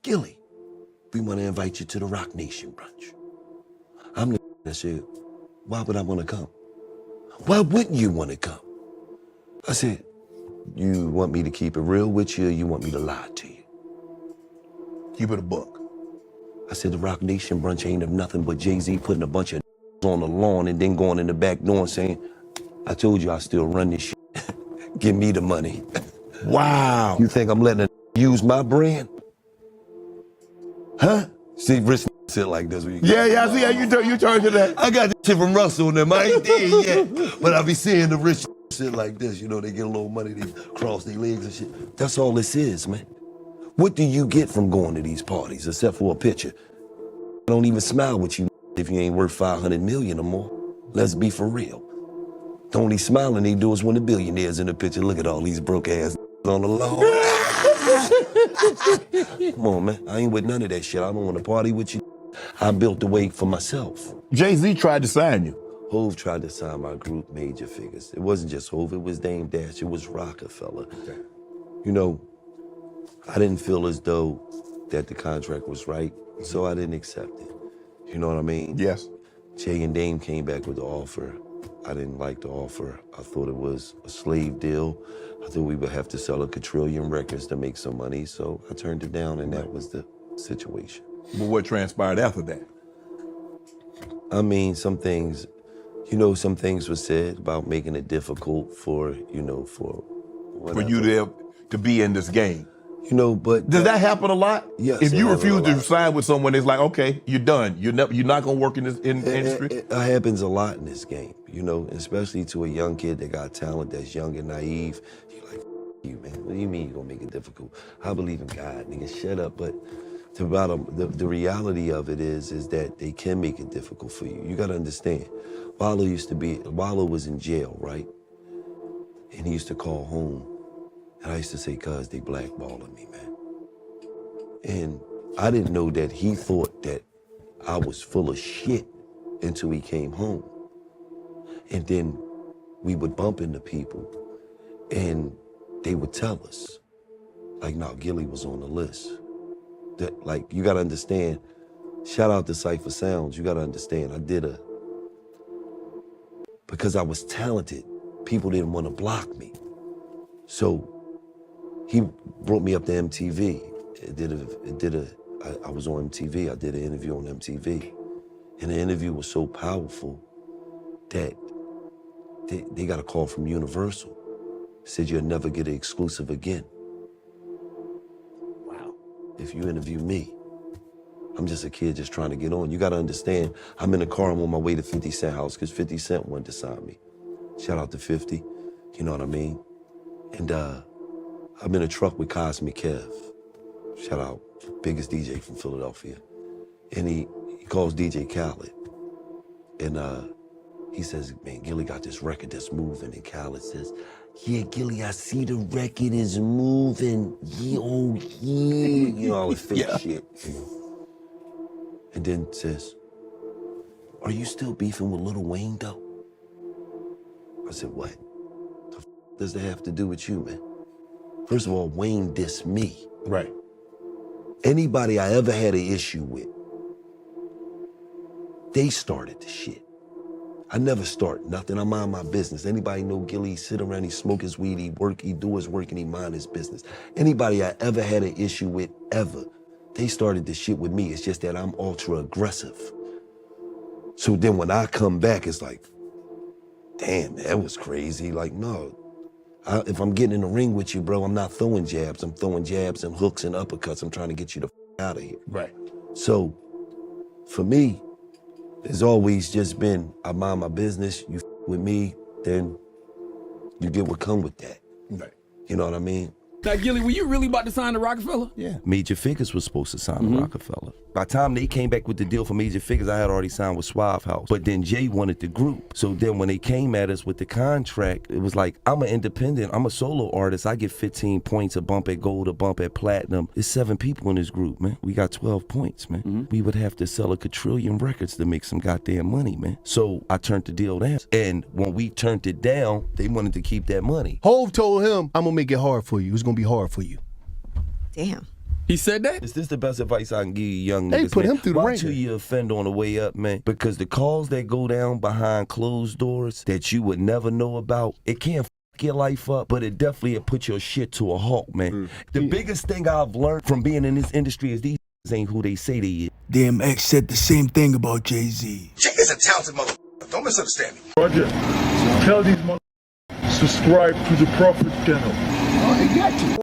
Gillie, we want to invite you to the Roc Nation Brunch. I'm the that said, why would I want to come? Why wouldn't you want to come? I said, you want me to keep it real with you, or you want me to lie to you? Keep it a buck. I said, the Roc Nation Brunch ain't of nothing but Jay-Z putting a bunch of on the lawn and then going in the back door and saying, I told you I still run this shit. Give me the money. Wow. You think I'm letting a use my brand? Huh? See, rich shit like this. Yeah, I see how you turn to that. I got this shit from Russell and them. I ain't there yet. But I be seeing the rich shit like this. You know, they get a little money, they cross their legs and shit. That's all this is, man. What do you get from going to these parties except for a picture? I don't even smile with you if you ain't worth 500 million or more. Let's be for real. The only smiling they do is when the billionaires in the picture. Look at all these broke ass on the lawn. Come on, man. I ain't with none of that shit. I don't want to party with you. I built the way for myself. Jay-Z tried to sign you. Hov tried to sign my group, Major Figures. It wasn't just Hov, it was Dame Dash, it was Roc-A-Fella. Okay. You know, I didn't feel as though that the contract was right, so I didn't accept it. You know what I mean? Yes. Jay and Dame came back with the offer. I didn't like the offer. I thought it was a slave deal. I thought we would have to sell a quadrillion records to make some money, so I turned it down, and that was the situation. But what transpired after that? I mean, some things, you know, some things were said about making it difficult for, you know, for whatever. For you to be in this game. You know, but does that happen a lot? Yes. If you refuse to sign with someone, it's like, okay, you're done. You're not gonna work in this industry. It happens a lot in this game, you know, especially to a young kid that got talent, that's young and naive. You're like, you man, what do you mean you're gonna make it difficult? I believe in God, nigga, shut up. But the reality of it is that they can make it difficult for you. You gotta understand, Wallow was in jail, right? And he used to call home. And I used to say, cuz they blackballing me, man. And I didn't know that he thought that I was full of shit until he came home. And then we would bump into people and they would tell us, like, no, Gillie was on the list. That, like, you gotta understand, shout out to Cypher Sounds, you gotta understand, because I was talented, people didn't wanna block me. So, he brought me up to MTV. I was on MTV. I did an interview on MTV. And the interview was so powerful that they got a call from Universal. Said you'll never get an exclusive again. Wow. If you interview me, I'm just a kid just trying to get on. You gotta understand, I'm in the car, I'm on my way to 50 Cent house because 50 Cent wanted to sign me. Shout out to 50, you know what I mean? And I'm in a truck with Cosmic Kev. Shout out, biggest DJ from Philadelphia. And he calls DJ Khaled. And he says, man, Gillie got this record that's moving. And Khaled says, yeah, Gillie, I see the record is moving. Yeah, oh yeah. You know, all the fake shit. You know? And then says, are you still beefing with Lil Wayne, though? I said, what? The f does that have to do with you, man? First of all, Wayne dissed me. Right. Anybody I ever had an issue with, they started the shit. I never start nothing. I mind my business. Anybody know Gillie, he sit around, he smoke his weed, he work, he do his work, and he mind his business. Anybody I ever had an issue with, ever, they started the shit with me. It's just that I'm ultra aggressive. So then when I come back, it's like, damn, that was crazy. Like, no. If I'm getting in the ring with you, bro, I'm not throwing jabs. I'm throwing jabs and hooks and uppercuts. I'm trying to get you the f out of here. Right. So, for me, it's always just been, I mind my business, you f with me, then you get what come with that. Right. You know what I mean? Now, Gillie, were you really about to sign to Roc-A-Fella? Yeah. Major Figures was supposed to sign to Roc-A-Fella. By the time they came back with the deal for Major Figures, I had already signed with Suave House. But then Jay wanted the group. So then when they came at us with the contract, it was like, I'm an independent, I'm a solo artist. I get 15 points, a bump at gold, a bump at platinum. There's 7 people in this group, man. We got 12 points, man. We would have to sell a quadrillion records to make some goddamn money, man. So I turned the deal down. And when we turned it down, they wanted to keep that money. Hov told him, I'm gonna make it hard for you. It's gonna be hard for you. Damn. He said that? Is this the best advice I can give you, young They niggas? put man? him through the Watch who ringer. you offend on the way up, man. Because the calls that go down behind closed doors that you would never know about, it can't your life up, but it definitely put your shit to a halt, man. The biggest thing I've learned from being in this industry is these ain't who they say they is. DMX said the same thing about Jay-Z. Jay is a talented motherfucker. Don't misunderstand me. Roger, tell these motherfuckers subscribe to the Prophet channel. Oh, they got you.